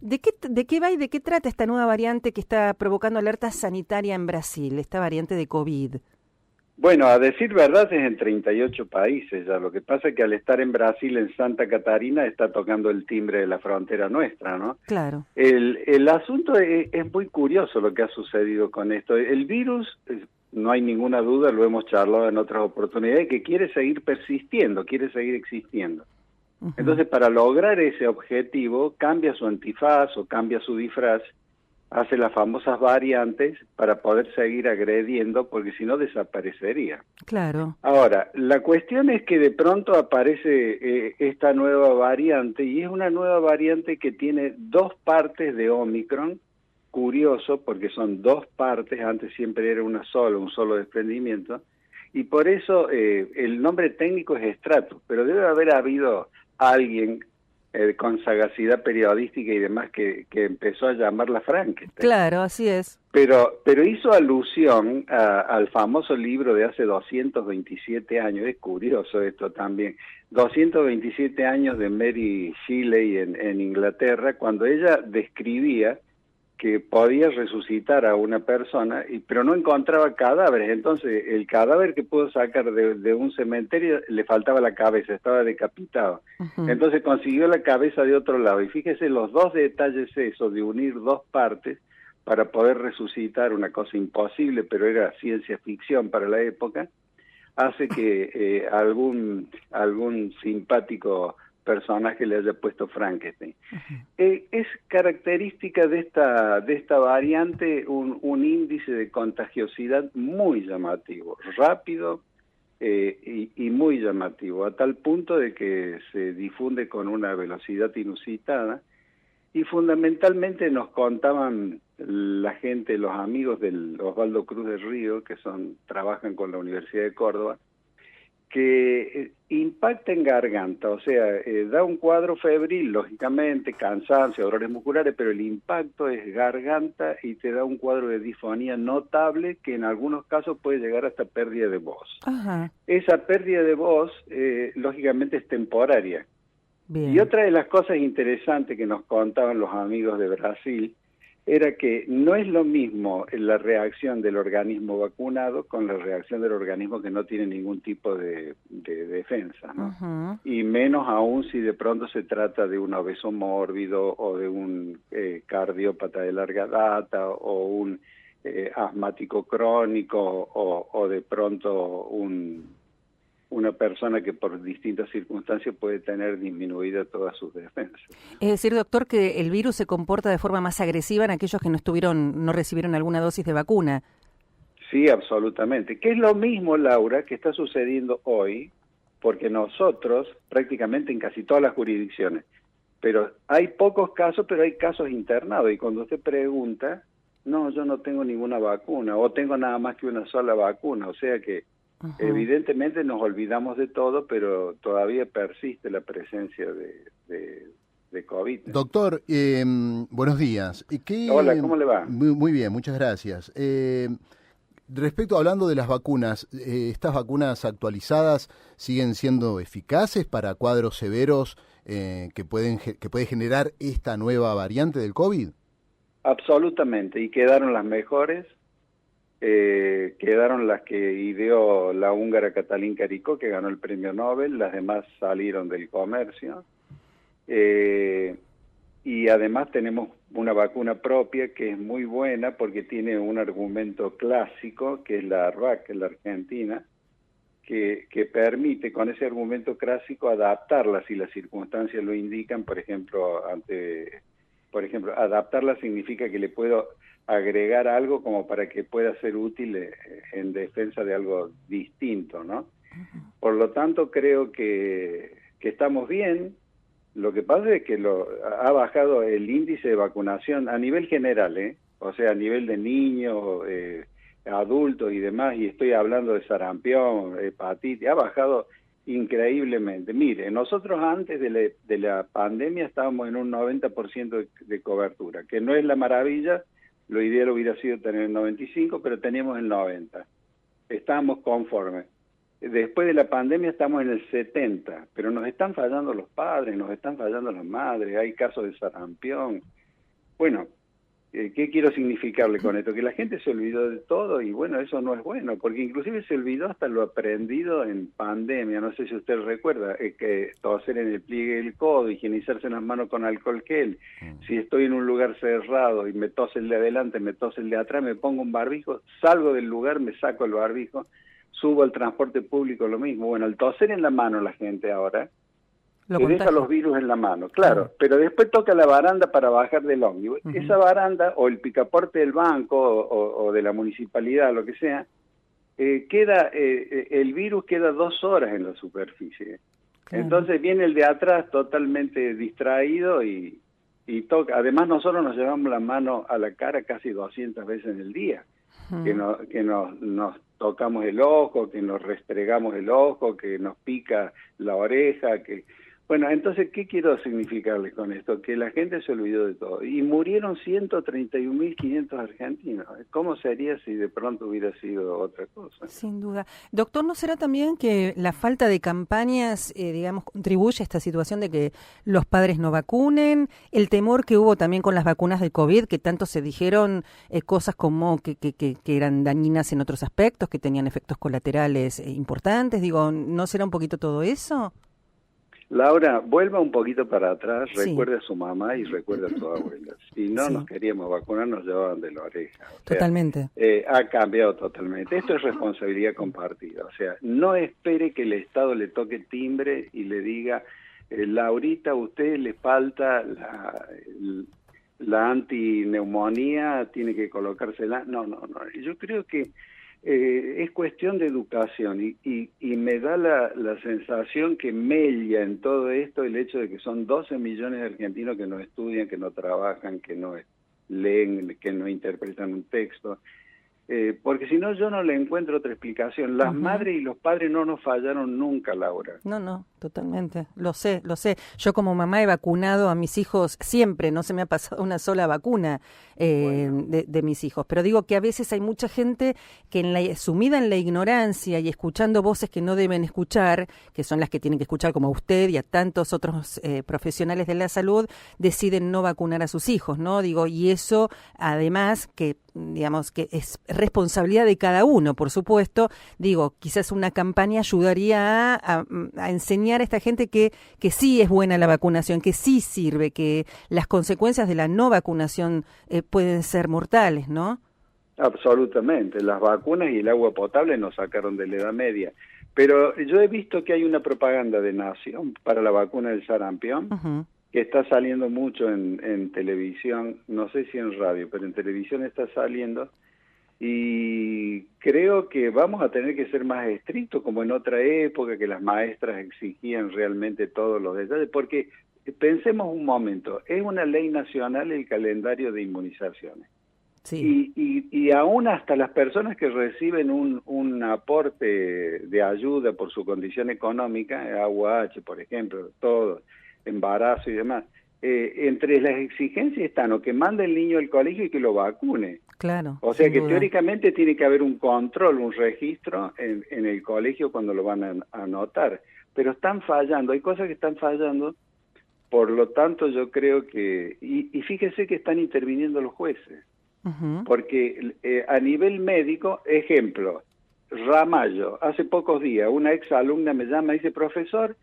¿De qué va y de qué trata esta nueva variante que está provocando alerta sanitaria en Brasil, esta variante de COVID? Bueno, a decir verdad es en 38 países ya. Lo que pasa es que al estar en Brasil, en Santa Catarina, está tocando el timbre de la frontera nuestra, ¿no? Claro. El asunto es muy curioso lo que ha sucedido con esto. El virus, no hay ninguna duda, lo hemos charlado en otras oportunidades, que quiere seguir persistiendo, quiere seguir existiendo. Uh-huh. Entonces, para lograr ese objetivo, cambia su antifaz o cambia su disfraz, hace las famosas variantes para poder seguir agrediendo, porque si no desaparecería. Claro. Ahora, la cuestión es que de pronto aparece esta nueva variante, y es una nueva variante que tiene dos partes de Omicron. Curioso, porque son dos partes, antes siempre era una sola, un solo desprendimiento, y por eso el nombre técnico es Stratus, pero debe haber habido alguien con sagacidad periodística y demás que empezó a llamarla Frankenstein. Claro, así es. Pero hizo alusión al famoso libro de hace 227 años, es curioso esto también, 227 años de Mary Shelley en Inglaterra, cuando ella describía que podía resucitar a una persona, pero no encontraba cadáveres. Entonces el cadáver que pudo sacar de un cementerio le faltaba la cabeza, estaba decapitado. Uh-huh. Entonces consiguió la cabeza de otro lado, y fíjese los dos detalles esos de unir dos partes para poder resucitar una cosa imposible, pero era ciencia ficción para la época, hace que algún simpático personaje le haya puesto Frankenstein. Uh-huh. Es característica de esta variante un índice de contagiosidad muy llamativo, rápido y muy llamativo, a tal punto de que se difunde con una velocidad inusitada, y fundamentalmente nos contaban la gente, los amigos del Osvaldo Cruz del Río, que trabajan con la Universidad de Córdoba, que impacta en garganta, o sea, da un cuadro febril, lógicamente, cansancio, dolores musculares, pero el impacto es garganta y te da un cuadro de disfonía notable que en algunos casos puede llegar hasta pérdida de voz. Ajá. Esa pérdida de voz, lógicamente, es temporaria. Bien. Y otra de las cosas interesantes que nos contaban los amigos de Brasil era que no es lo mismo la reacción del organismo vacunado con la reacción del organismo que no tiene ningún tipo de defensa, ¿no? Uh-huh. Y menos aún si de pronto se trata de un obeso mórbido o de un cardiópata de larga data o un asmático crónico o de pronto una persona que por distintas circunstancias puede tener disminuida todas sus defensas. Es decir, doctor, que el virus se comporta de forma más agresiva en aquellos que no recibieron alguna dosis de vacuna. Sí, absolutamente. Que es lo mismo, Laura, que está sucediendo hoy, porque nosotros, prácticamente en casi todas las jurisdicciones, pero hay pocos casos, pero hay casos internados, y cuando usted pregunta, no, yo no tengo ninguna vacuna, o tengo nada más que una sola vacuna, o sea que uh-huh. Evidentemente nos olvidamos de todo, pero todavía persiste la presencia de COVID. Doctor, buenos días. Hola, ¿cómo le va? Muy bien, muchas gracias. Hablando de las vacunas, ¿estas vacunas actualizadas siguen siendo eficaces para cuadros severos que puede generar esta nueva variante del COVID? Absolutamente, y quedaron las mejores. Quedaron las que ideó la húngara Katalin Karikó, que ganó el premio Nobel, las demás salieron del comercio, y además tenemos una vacuna propia que es muy buena porque tiene un argumento clásico, que es la ARVAC, la Argentina, que permite con ese argumento clásico adaptarla si las circunstancias lo indican. Por ejemplo, adaptarla significa que le puedo agregar algo como para que pueda ser útil en defensa de algo distinto, ¿no? Uh-huh. Por lo tanto, creo que estamos bien. Lo que pasa es que ha bajado el índice de vacunación a nivel general, o sea, a nivel de niños, adultos y demás, y estoy hablando de sarampión, hepatitis, ha bajado increíblemente. Mire, nosotros antes de la pandemia estábamos en un 90% de cobertura, que no es la maravilla. Lo ideal hubiera sido tener el 95, pero teníamos el 90. Estábamos conformes. Después de la pandemia estamos en el 70, pero nos están fallando los padres, nos están fallando las madres, hay casos de sarampión. Bueno, ¿qué quiero significarle con esto? Que la gente se olvidó de todo y bueno, eso no es bueno, porque inclusive se olvidó hasta lo aprendido en pandemia. No sé si usted recuerda, que toser en el pliegue del codo, higienizarse las manos con alcohol gel. Si estoy en un lugar cerrado y me tose el de adelante, me tose el de atrás, me pongo un barbijo, salgo del lugar, me saco el barbijo, subo al transporte público, lo mismo. Bueno, el toser en la mano la gente ahora que deja los virus en la mano, claro, pero después toca la baranda para bajar del ómnibus. Esa baranda, o el picaporte del banco, o de la municipalidad, lo que sea, el virus queda 2 horas en la superficie. Entonces viene el de atrás totalmente distraído y toca. Además nosotros nos llevamos la mano a la cara casi 200 veces en el día, que nos tocamos el ojo, que nos restregamos el ojo, que nos pica la oreja, que... Bueno, entonces, ¿qué quiero significarles con esto? Que la gente se olvidó de todo. Y murieron 131.500 argentinos. ¿Cómo sería si de pronto hubiera sido otra cosa? Sin duda. Doctor, ¿no será también que la falta de campañas, digamos, contribuye a esta situación de que los padres no vacunen? El temor que hubo también con las vacunas del COVID, que tanto se dijeron cosas como que eran dañinas en otros aspectos, que tenían efectos colaterales importantes. Digo, ¿no será un poquito todo eso? Laura, vuelva un poquito para atrás, recuerde a su mamá y recuerde a su abuela. Si no nos queríamos vacunar, nos llevaban de la oreja. O sea, totalmente. Ha cambiado totalmente. Esto es responsabilidad compartida. O sea, no espere que el Estado le toque el timbre y le diga, Laurita, a usted le falta la antineumonía, tiene que colocársela. No. Yo creo que es cuestión de educación y me da la sensación que mella en todo esto el hecho de que son 12 millones de argentinos que no estudian, que no trabajan, que no leen, que no interpretan un texto. Porque si no, yo no le encuentro otra explicación. Las madres y los padres no nos fallaron nunca, Laura. No, totalmente. Lo sé. Yo como mamá he vacunado a mis hijos siempre, no se me ha pasado una sola vacuna de mis hijos. Pero digo que a veces hay mucha gente que sumida en la ignorancia y escuchando voces que no deben escuchar, que son las que tienen que escuchar como a usted y a tantos otros profesionales de la salud, deciden no vacunar a sus hijos, ¿no? Digo, y eso además que digamos que es responsabilidad de cada uno, por supuesto. Digo, quizás una campaña ayudaría a enseñar a esta gente que sí es buena la vacunación, que sí sirve, que las consecuencias de la no vacunación pueden ser mortales, ¿no? Absolutamente. Las vacunas y el agua potable nos sacaron de la Edad Media. Pero yo he visto que hay una propaganda de Nación para la vacuna del sarampión, que está saliendo mucho en televisión, no sé si en radio, pero en televisión está saliendo, y creo que vamos a tener que ser más estrictos, como en otra época, que las maestras exigían realmente todos los detalles, porque pensemos un momento, es una ley nacional el calendario de inmunizaciones. Sí. Y aún hasta las personas que reciben un aporte de ayuda por su condición económica, AUH, por ejemplo, todo, embarazo y demás, entre las exigencias están o que mande el niño al colegio y que lo vacune. Claro. O sea que teóricamente tiene que haber un control, un registro en el colegio cuando lo van a anotar. Pero están fallando, hay cosas que están fallando, por lo tanto yo creo que... Y fíjese que están interviniendo los jueces. Porque a nivel médico, ejemplo, Ramallo, hace pocos días una ex alumna me llama y dice, profesor,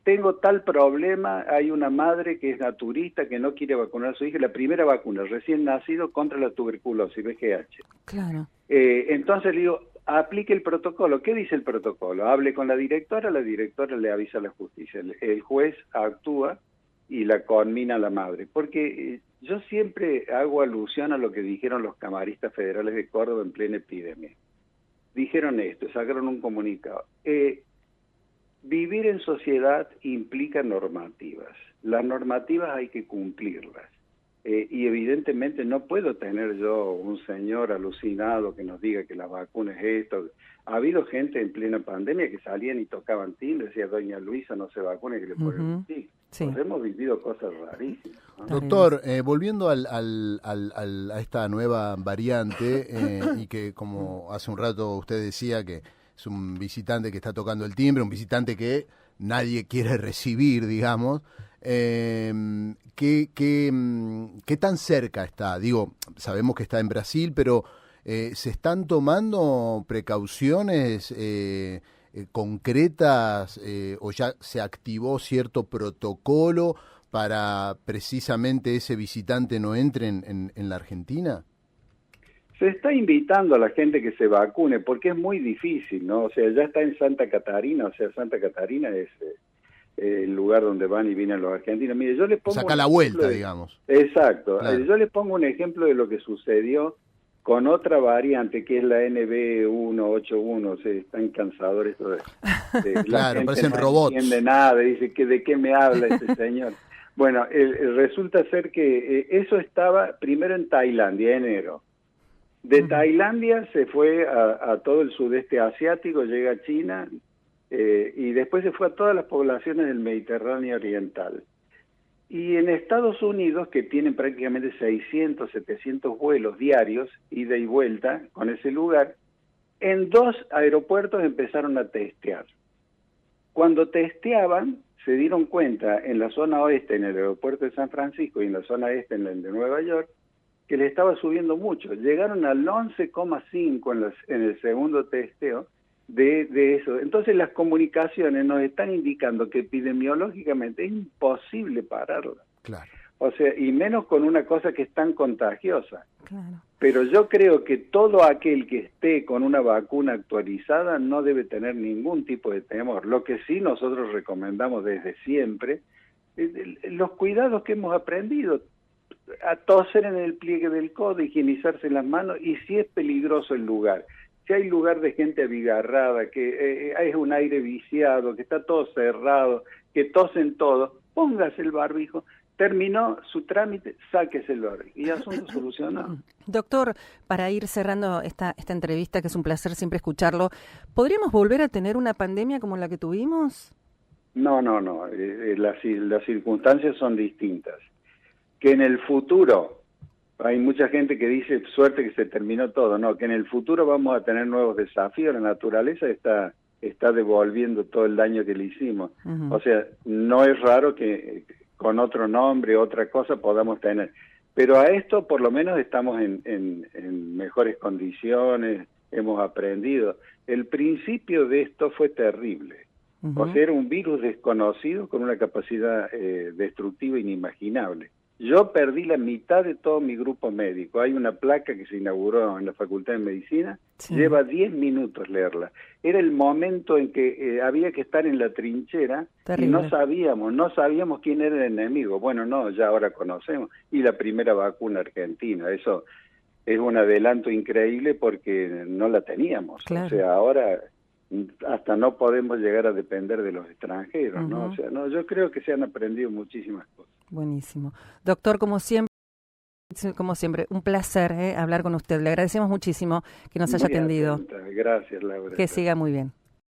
tengo tal problema, hay una madre que es naturista, que no quiere vacunar a su hija, la primera vacuna, recién nacido, contra la tuberculosis, VIH. Claro. Entonces le digo, aplique el protocolo. ¿Qué dice el protocolo? Hable con la directora le avisa a la justicia, el juez actúa y la conmina a la madre. Porque yo siempre hago alusión a lo que dijeron los camaristas federales de Córdoba en plena epidemia. Dijeron esto, sacaron un comunicado. Vivir en sociedad implica normativas. Las normativas hay que cumplirlas. Y evidentemente no puedo tener yo un señor alucinado que nos diga que la vacuna es esto. Ha habido gente en plena pandemia que salían y tocaban timbre, decía doña Luisa no se vacune que le ponen sí. Pues hemos vivido cosas rarísimas, ¿no? Doctor, volviendo a esta nueva variante y que como hace un rato usted decía que es un visitante que está tocando el timbre, un visitante que nadie quiere recibir, digamos. ¿Qué tan cerca está? Digo, sabemos que está en Brasil, pero ¿se están tomando precauciones concretas o ya se activó cierto protocolo para precisamente ese visitante no entre en la Argentina? Se está invitando a la gente que se vacune porque es muy difícil, ¿no? O sea, ya está en Santa Catarina, o sea, Santa Catarina es el lugar donde van y vienen los argentinos. Mire, yo les pongo saca la vuelta, digamos. Exacto. Claro. Yo les pongo un ejemplo de lo que sucedió con otra variante que es la NB181, o sea, están cansadores esto de claro, parecen no robots. No entiende nada, dice que de qué me habla este señor. Bueno, resulta ser que eso estaba primero en Tailandia, enero. De Tailandia se fue a todo el sudeste asiático, llega a China, y después se fue a todas las poblaciones del Mediterráneo oriental. Y en Estados Unidos, que tienen prácticamente 600, 700 vuelos diarios, ida y vuelta con ese lugar, en 2 aeropuertos empezaron a testear. Cuando testeaban, se dieron cuenta en la zona oeste, en el aeropuerto de San Francisco, y en la zona este, en el de Nueva York, que le estaba subiendo mucho. Llegaron al 11,5 en el segundo testeo de eso. Entonces las comunicaciones nos están indicando que epidemiológicamente es imposible pararla. Claro. O sea, y menos con una cosa que es tan contagiosa. Claro. Pero yo creo que todo aquel que esté con una vacuna actualizada no debe tener ningún tipo de temor. Lo que sí nosotros recomendamos desde siempre, los cuidados que hemos aprendido, a toser en el pliegue del codo, higienizarse las manos, y si es peligroso el lugar, si hay lugar de gente abigarrada, que hay un aire viciado, que está todo cerrado, que tosen todo, póngase el barbijo, terminó su trámite, sáquese el barbijo y asunto solucionado. Doctor, para ir cerrando esta entrevista, que es un placer siempre escucharlo, ¿podríamos volver a tener una pandemia como la que tuvimos? No, las circunstancias son distintas. Que en el futuro, hay mucha gente que dice, suerte que se terminó todo, no, que en el futuro vamos a tener nuevos desafíos, la naturaleza está devolviendo todo el daño que le hicimos. O sea, no es raro que con otro nombre, otra cosa podamos tener, pero a esto por lo menos estamos en mejores condiciones, hemos aprendido. El principio de esto fue terrible. O sea, era un virus desconocido con una capacidad destructiva inimaginable. Yo perdí la mitad de todo mi grupo médico. Hay una placa que se inauguró en la Facultad de Medicina, lleva 10 minutos leerla. Era el momento en que había que estar en la trinchera. Terrible. Y no sabíamos quién era el enemigo. Bueno, no, ya ahora conocemos. Y la primera vacuna argentina, eso es un adelanto increíble porque no la teníamos. Claro. O sea, ahora hasta no podemos llegar a depender de los extranjeros, ¿no? O sea, no, yo creo que se han aprendido muchísimas cosas. Buenísimo. Doctor, como siempre, un placer hablar con usted. Le agradecemos muchísimo que nos haya atendido. Gracias, Laura. Que siga muy bien.